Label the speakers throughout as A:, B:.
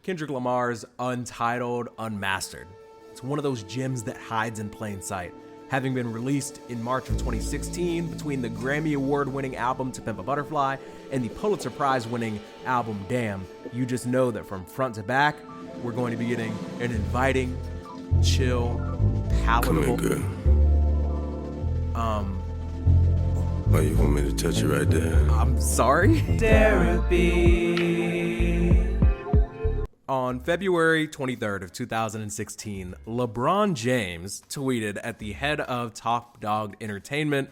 A: Kendrick Lamar's Untitled Unmastered. It's one of those gems that hides in plain sight. Having been released in March of 2016 between the Grammy Award-winning album To Pimp a Butterfly and the Pulitzer Prize-winning album Damn, you just know that from front to back, we're going to be getting an inviting, chill, palatable...
B: Come here, girl. Why you want me to touch you right there?
A: I'm sorry?
C: Derapy.
A: On February 23rd of 2016, LeBron James tweeted at the head of Top Dog Entertainment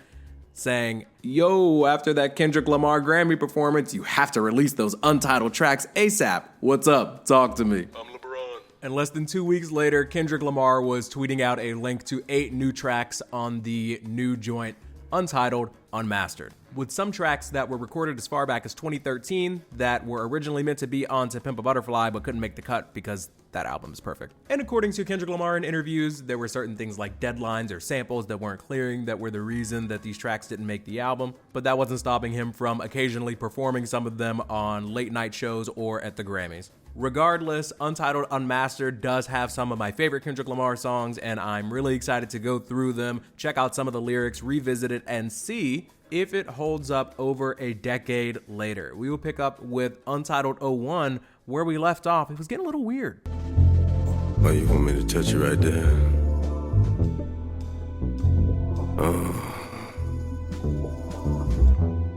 A: saying, "Yo, after that Kendrick Lamar Grammy performance, you have to release those untitled tracks ASAP. What's up? Talk to me."
B: I'm LeBron.
A: And less than 2 weeks later, Kendrick Lamar was tweeting out a link to 8 new tracks on the new joint Untitled Unmastered, with some tracks that were recorded as far back as 2013 that were originally meant to be on To Pimp a Butterfly but couldn't make the cut because that album is perfect. And according to Kendrick Lamar in interviews, there were certain things like deadlines or samples that weren't clearing that were the reason that these tracks didn't make the album, but that wasn't stopping him from occasionally performing some of them on late night shows or at the Grammys. Regardless, Untitled Unmastered does have some of my favorite Kendrick Lamar songs, and I'm really excited to go through them, check out some of the lyrics, revisit it, and see if it holds up over a decade later. We will pick up with Untitled 01, where we left off. It was getting a little weird.
B: Why you want me to touch you right there?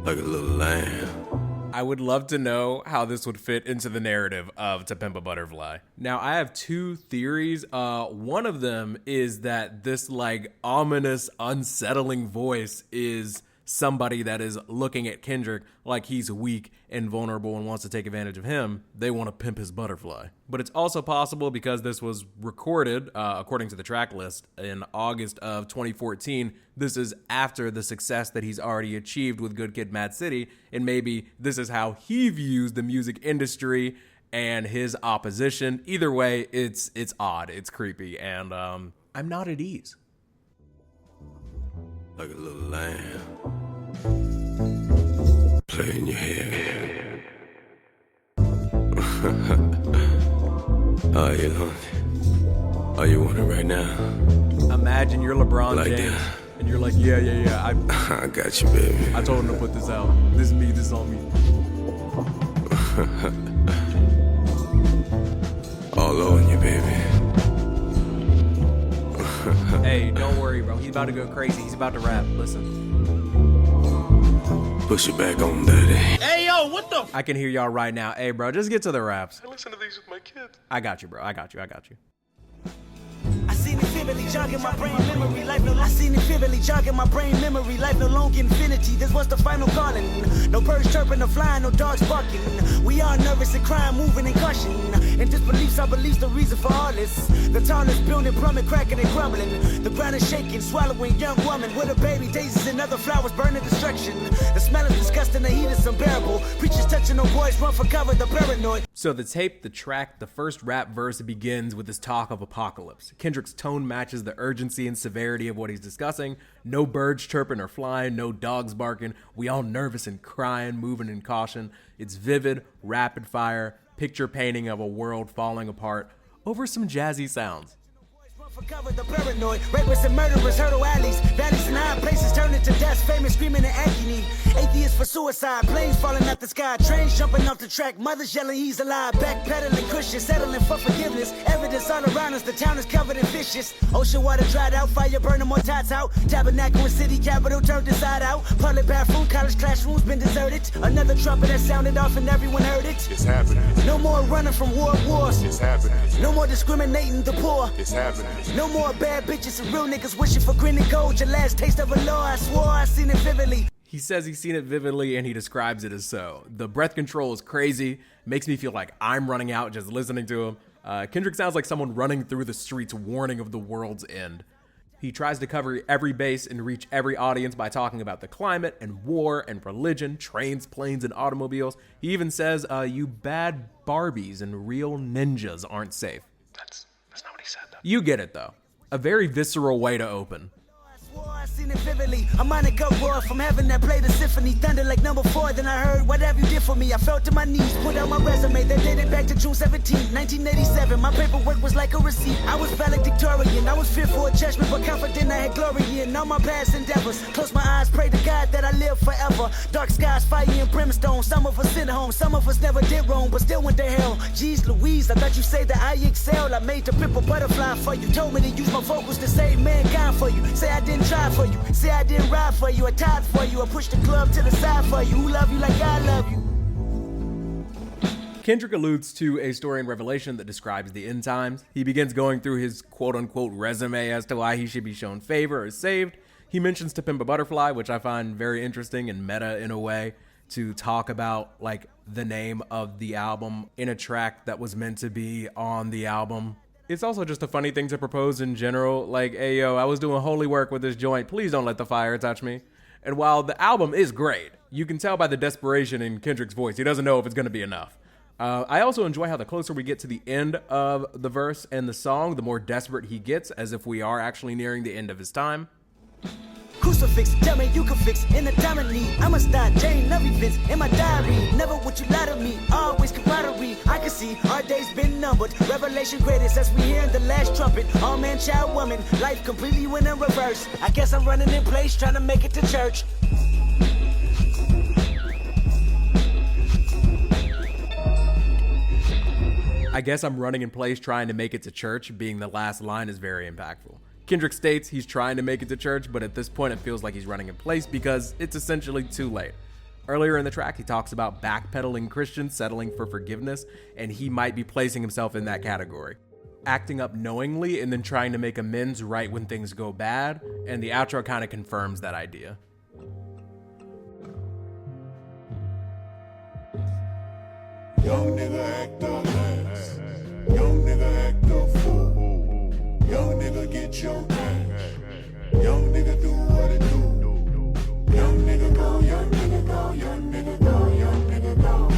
B: Like a little lamb.
A: I would love to know how this would fit into the narrative of To Pimp a Butterfly. Now, I have 2 theories. One of them is that this like ominous, unsettling voice is somebody that is looking at Kendrick like he's weak and vulnerable and wants to take advantage of him. They want to pimp his butterfly. But it's also possible because this was recorded, according to the track list, in August of 2014. This is after the success that he's already achieved with Good Kid, Mad City, and maybe this is how he views the music industry and his opposition. Either way, it's odd, it's creepy, and I'm not at ease.
B: Like a little lamb. Play in your hair. Oh, you want it? Oh, you want it right now?
A: Imagine you're LeBron
B: Like
A: James,
B: that.
A: and you're like, yeah.
B: I got you, baby.
A: I told him to put this out. This is me, this is on me.
B: All on you, baby.
A: Hey, don't worry, bro. He's about to go crazy. He's about to rap. Listen.
B: Push it back on, daddy.
C: Hey, yo, what the?
A: I can hear y'all right now. Hey, bro, just get to the raps.
B: I listen to these with my kids.
A: I got you, bro. I got you.
D: I seen it vividly jogging my brain memory. Life no I seen it vividly jogging my brain memory. Life no longer infinity. This was the final calling. No birds chirping or flying, no dogs barking. We are nervous and crying, moving and gushing. And disbeliefs, our beliefs, the reason for all this. The tallest building, plumbing, cracking and crumbling. The ground is shaking, swallowing young woman with her baby. Daisies and other flowers burning destruction. The smell is disgusting, the heat is unbearable. Preachers touching no boys, run for cover, the paranoid.
A: So the tape, the track, the first rap verse begins with this talk of apocalypse. Kendrick's tone matches the urgency and severity of what he's discussing. No birds chirping or flying, no dogs barking. We all nervous and crying, moving in caution. It's vivid, rapid fire, picture painting of a world falling apart over some jazzy sounds.
D: For cover, the paranoid. Rapists and murderers hurdle alleys. Valleys and high places turn into death. Famous screaming in agony. Atheists for suicide. Planes falling out the sky. Trains jumping off the track. Mothers yelling he's alive. Backpedaling cushion. Settling for forgiveness. Evidence all around us. The town is covered in fishes. Ocean water dried out. Fire burning more tots out. Tabernacle and city capital turned inside out. Public bathroom. College classrooms been deserted. Another trumpet that sounded off and everyone heard it.
B: It's happening.
D: No more running from world wars.
B: It's happening.
D: No more discriminating the poor.
B: It's happening.
D: No more bad bitches and real niggas wishing for green and gold. Your last taste of a law, I swore I seen it vividly.
A: He says he's seen it vividly and he describes it as so. The breath control is crazy. Makes me feel like I'm running out just listening to him. Kendrick sounds like someone running through the streets warning of the world's end. He tries to cover every base and reach every audience by talking about the climate and war and religion, trains, planes, and automobiles. He even says, you bad Barbies and real ninjas aren't safe.
B: That's not what he said, though.
A: You get it, though. A very visceral way to open.
D: I seen it vividly. A Monica roar from heaven that played a symphony. Thunder like number 4. Then I heard, what have you did for me? I fell to my knees, put out my resume. That dated back to June 17, 1987. My paperwork was like a receipt. I was valedictorian. I was fearful of judgment, but confident I had glory in all my past endeavors. Close my eyes, pray to God that I live forever. Dark skies, fire and brimstone. Some of us sent home, some of us never did wrong, but still went to hell. Jeez Louise, I thought you say that I excel. I made the pimple butterfly for you. Told me to use my vocals to save mankind for you. Say I didn't try for you. Say I didn't ride for you. I tied for you. I pushed the club to the side for you. Who love you like I love you?
A: Kendrick alludes to a story in Revelation that describes the end times. He begins going through his quote-unquote resume as to why he should be shown favor or saved. He mentions To Pimp a Butterfly, which I find very interesting and meta in a way, to talk about like the name of the album in a track that was meant to be on the album. It's also just a funny thing to propose in general, like, hey yo, I was doing holy work with this joint, please don't let the fire touch me. And while the album is great, you can tell by the desperation in Kendrick's voice, he doesn't know if it's gonna be enough. I also enjoy how the closer we get to the end of the verse and the song, the more desperate he gets, as if we are actually nearing the end of his time.
D: Crucifix, tell me you can fix in the time of need. I must die, Jane, love events in my diary. Never would you lie to me, always camaraderie. I can see our days been numbered. Revelation greatest as we hear in the last trumpet. All man, child, woman, life completely went in reverse. I guess I'm running in place, trying to make it to church.
A: I guess I'm running in place trying to make it to church, being the last line, is very impactful. Kendrick states he's trying to make it to church, but at this point it feels like he's running in place because it's essentially too late. Earlier in the track, he talks about backpedaling Christians settling for forgiveness, and he might be placing himself in that category. Acting up knowingly and then trying to make amends right when things go bad, and the outro kind of confirms that idea.
E: Young nigga act a ass. Young nigga act a fool. Young nigga get your cash. Young nigga do what it do. Young nigga go, young nigga go, young nigga go, young nigga go.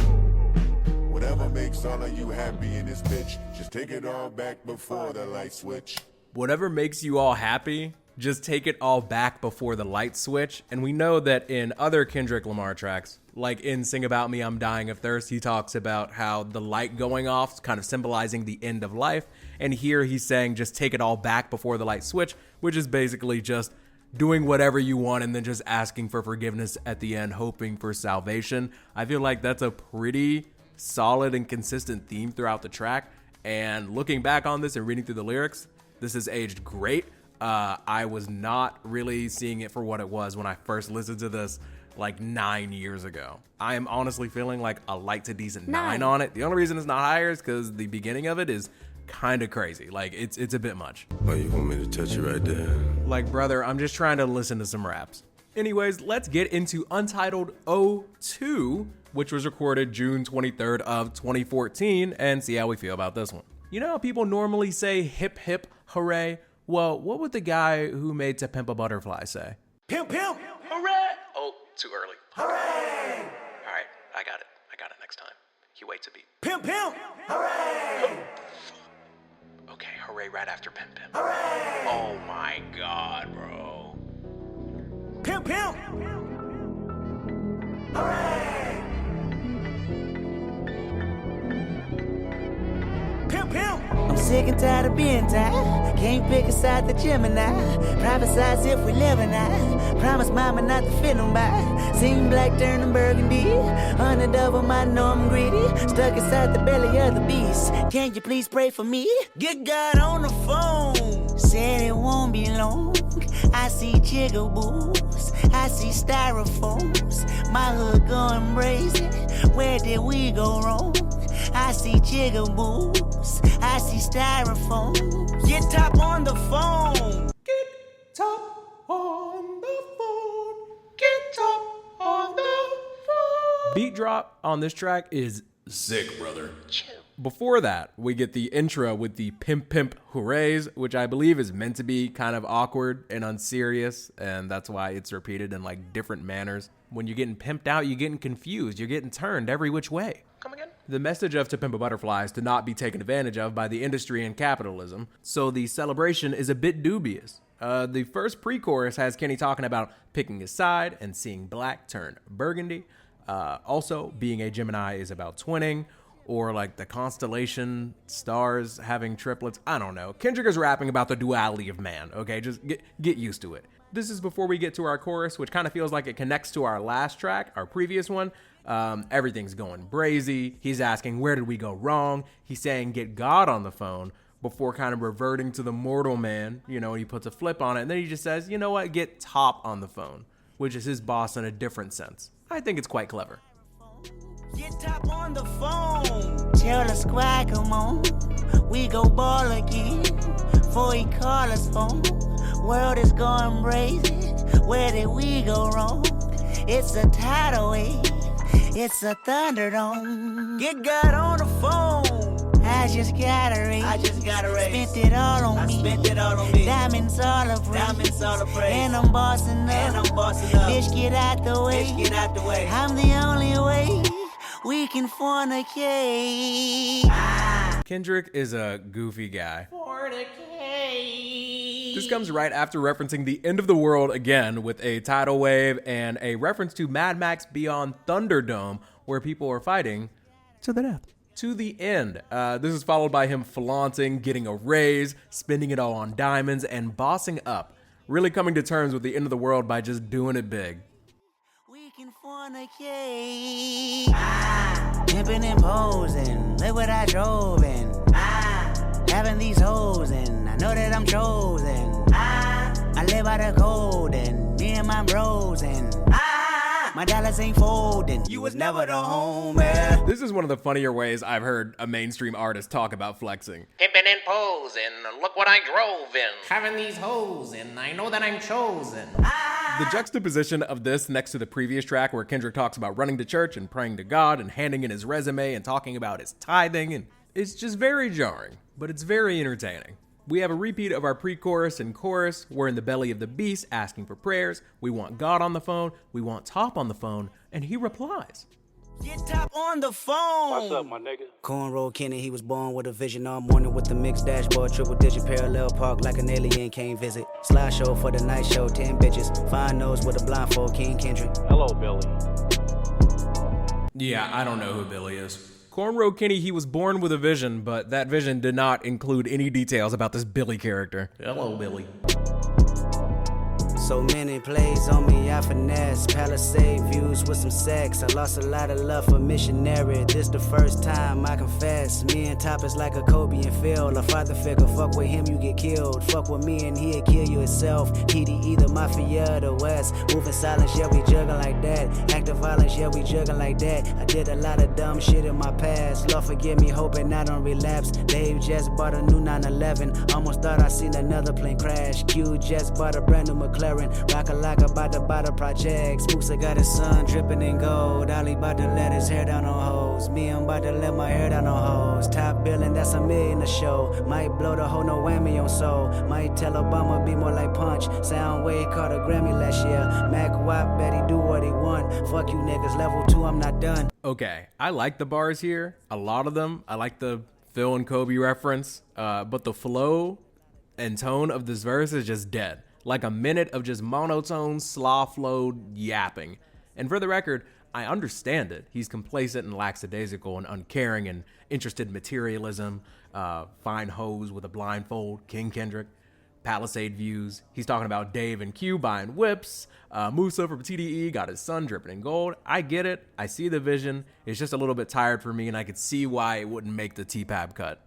E: Whatever makes all of you happy in this bitch, just take it all back before the light switch.
A: Whatever makes you all happy, just take it all back before the light switch. And we know that in other Kendrick Lamar tracks, like in Sing About Me, I'm Dying of Thirst, he talks about how the light going off is kind of symbolizing the end of life. And here he's saying just take it all back before the light switch, which is basically just doing whatever you want and then just asking for forgiveness at the end, hoping for salvation. I feel like that's a pretty solid and consistent theme throughout the track. And looking back on this and reading through the lyrics, this has aged great. I was not really seeing it for what it was when I first listened to this like 9 years ago. I am honestly feeling like a light to decent 9 on it. The only reason it's not higher is because the beginning of it is kind of crazy. Like it's a bit much.
B: Why you want me to touch you right there?
A: Like, brother, I'm just trying to listen to some raps. Anyways, let's get into Untitled 02, which was recorded June 23rd of 2014, and see how we feel about this one. You know how people normally say hip hip hooray? Well, what would the guy who made To Pimp a Butterfly say?
D: Pimp, pimp, hooray!
A: Oh, too early.
D: Hooray!
A: All right, I got it next time. You wait to beat.
D: Pimp, pimp, hooray!
A: Okay, hooray right after Pimp Pimp.
D: Hooray!
A: Oh my God, bro.
D: Pimp, pimp, hooray! Pimp, pimp. I'm sick and tired of being tired. Can't pick a side the Gemini. Private sides if we live and I promise mama not to fit nobody. Seen black turning burgundy. On the double, I know I'm greedy. Stuck inside the belly of the beast. Can you please pray for me? Get God on the phone. Said it won't be long. I see jigaboos. I see styrofoams. My hood going brazen. Where did we go wrong? I see jigaboos. I see styrofoam. Get top on the phone.
A: Get top on the phone. Get top on the phone. Beat drop on this track is sick, brother. Before that, we get the intro with the pimp pimp hoorays, which I believe is meant to be kind of awkward and unserious, and that's why it's repeated in like different manners. When you're getting pimped out, you're getting confused, you're getting turned every which way. Come again? The message of To Pimp a Butterfly is to not be taken advantage of by the industry and capitalism, so the celebration is a bit dubious. The first pre-chorus has Kenny talking about picking his side and seeing black turn burgundy. Also, being a Gemini is about twinning, or like the constellation stars having triplets. I don't know. Kendrick is rapping about the duality of man, okay? Just get used to it. This is before we get to our chorus, which kind of feels like it connects to our last track, our previous one. Everything's going brazy. He's asking, where did we go wrong? He's saying, get God on the phone, before kind of reverting to the mortal man, you know, he puts a flip on it. And then he just says, you know what, get Top on the phone, which is his boss in a different sense. I think it's quite clever.
D: Get Top on the phone. Tell the squad, come on. We go ball again. Before he call us home. World is going crazy. Where did we go wrong? It's a tidal wave. It's a thunderdome. Get God on the phone. I just got a raise. Spent it all on me. Diamonds all of praise. And I'm bossing up. Bitch, get out the way. I'm the only way we can fornicate.
A: Kendrick is a goofy guy. This comes right after referencing the end of the world again with a tidal wave and a reference to Mad Max Beyond Thunderdome, where people are fighting to the death. To the end. This is followed by him flaunting, getting a raise, spending it all on diamonds, and bossing up. Really coming to terms with the end of the world by just doing it big.
D: We can fornicate. Pimping and posing, look what I drove in. Having these hoes and I know that I'm chosen. I live by the code and me and my bros and my dollars ain't folding. You was never the homie.
A: This is one of the funnier ways I've heard a mainstream artist talk about flexing.
C: Pimpin' and posing, look what I drove in. Having these hoes and I know that I'm chosen.
A: The juxtaposition of this next to the previous track where Kendrick talks about running to church and praying to God and handing in his resume and talking about his tithing, and it's just very jarring, but it's very entertaining. We have a repeat of our pre-chorus and chorus. We're in the belly of the beast asking for prayers. We want God on the phone. We want Top on the phone. And he replies.
D: Get Top on the phone.
F: What's up, my nigga?
D: Cornrow Kenny, he was born with a vision all morning with the mixed dashboard, triple digit parallel park like an alien came visit. Slideshow for the night show, 10 bitches. Fine nose with a blindfold, King Kendrick.
F: Hello, Billy.
A: Yeah, I don't know who Billy is. Cornrow Kenny, he was born with a vision, but that vision did not include any details about this Billy character. Hello, Billy.
D: So many plays on me, I finesse. Palisade views with some sex. I lost a lot of love for missionary. This the first time I confess. Me and Top is like a Kobe and Phil. A father figure, fuck with him, you get killed. Fuck with me and he'll kill you himself. TD either Mafia or the West. Moving silence, yeah, we juggling like that. Active violence, yeah, we juggling like that. I did a lot of dumb shit in my past. Lord forgive me, hoping I don't relapse. Dave just bought a new 911. Almost thought I seen another plane crash. Q just bought a brand new McLaren. Rock-a-lock about to buy the project. Spooks, I got his son dripping in gold. Ollie about to let his hair down on hoes. Me, I'm about to let my hair down on hoes. Top billing, that's $1 million a show. Might blow the whole no whammy on soul. Might tell Obama be more like Punch. Soundwave caught a Grammy last year. Mac Wap bet he do what he want. Fuck you niggas, level 2, I'm not done.
A: Okay, I like the bars here. A lot of them. I like the Phil and Kobe reference. But the flow and tone of this verse is just dead. Like a minute of just monotone, slaw-flowed yapping. And for the record, I understand it. He's complacent and lackadaisical and uncaring and interested in materialism, fine hoes with a blindfold, King Kendrick, Palisade views. He's talking about Dave and Q buying whips. Musa from TDE got his son dripping in gold. I get it. I see the vision. It's just a little bit tired for me, and I could see why it wouldn't make the T-Pab cut.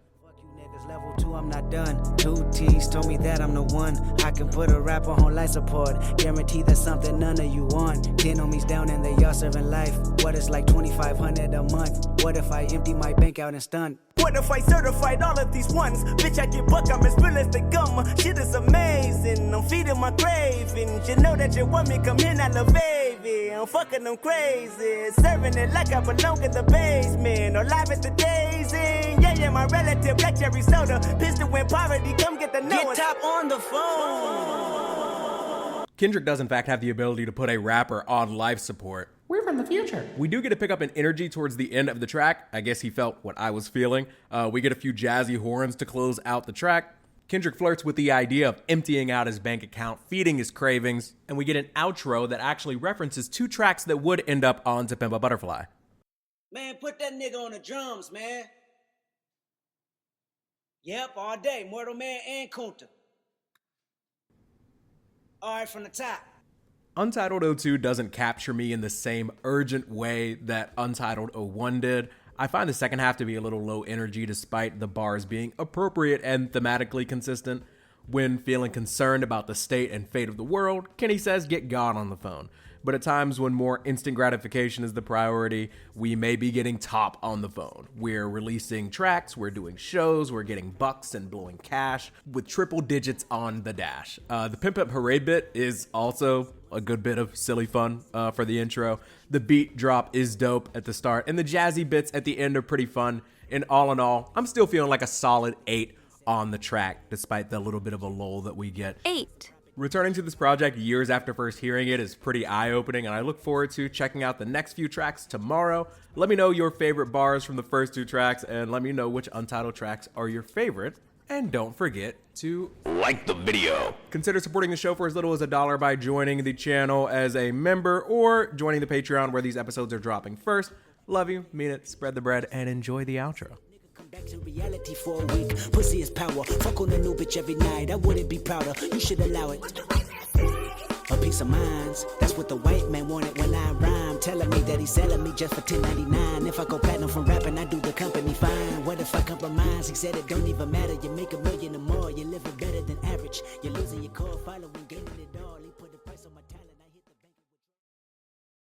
D: Level 2, I'm not done. 2 T's told me that I'm the one. I can put a rapper on life support. Guarantee that's something none of you want. 10 homies down and they all serving life. What is like $2,500 a month? What if I empty my bank out and stunt? What if I certified all of these ones? Bitch, I get buck, I'm as real as they come. Shit is amazing, I'm feeding my cravings. You know that you want me, come in, I love baby. I'm fucking them crazy. Serving it like I belong in the basement. Or live at the Daisy. Yeah, my relative, black cherry soda. Pistol when poverty, come get the note. Get Top on the phone.
A: Kendrick does in fact have the ability to put a rapper on life support.
C: We're from the future.
A: We do get a pickup in energy towards the end of the track. I guess he felt what I was feeling. We get a few jazzy horns to close out the track. Kendrick flirts with the idea of emptying out his bank account, feeding his cravings, and we get an outro that actually references 2 tracks that would end up on To Pimp a Butterfly.
D: Man, put that nigga on the drums, man. Yep, all day. Mortal Man and Kunta. All right, from the top.
A: Untitled 02 doesn't capture me in the same urgent way that Untitled 01 did. I find the second half to be a little low energy despite the bars being appropriate and thematically consistent. When feeling concerned about the state and fate of the world, Kenny says get God on the phone. But at times when more instant gratification is the priority, we may be getting Top on the phone. We're releasing tracks, we're doing shows, we're getting bucks and blowing cash with triple digits on the dash. The Pimp Up Hooray bit is also a good bit of silly fun for the intro. The beat drop is dope at the start, and the jazzy bits at the end are pretty fun. And all in all, I'm still feeling like a solid 8 on the track, despite the little bit of a lull that we get.
F: 8.
A: Returning to this project years after first hearing it is pretty eye-opening, and I look forward to checking out the next few tracks tomorrow. Let me know your favorite bars from the first 2 tracks, and let me know which Untitled tracks are your favorite. And don't forget to
B: Like the video.
A: consider supporting the show for as little as $1 by joining the channel as a member or joining the Patreon where these episodes are dropping first. Love you, mean it, spread the bread, and enjoy the outro.
D: Come back to reality for a week. Pussy is power. Fuck on a new bitch every night. I wouldn't be prouder. You should allow it. A piece of minds. That's what the white man wanted when I rhyme. Telling me that he's selling me just for $10.99. If I go platinum from rapping, I do the company fine. What if I compromise? He said it don't even matter. You make $1 million or more. You're living better than average. You're losing your core following, gaining it all.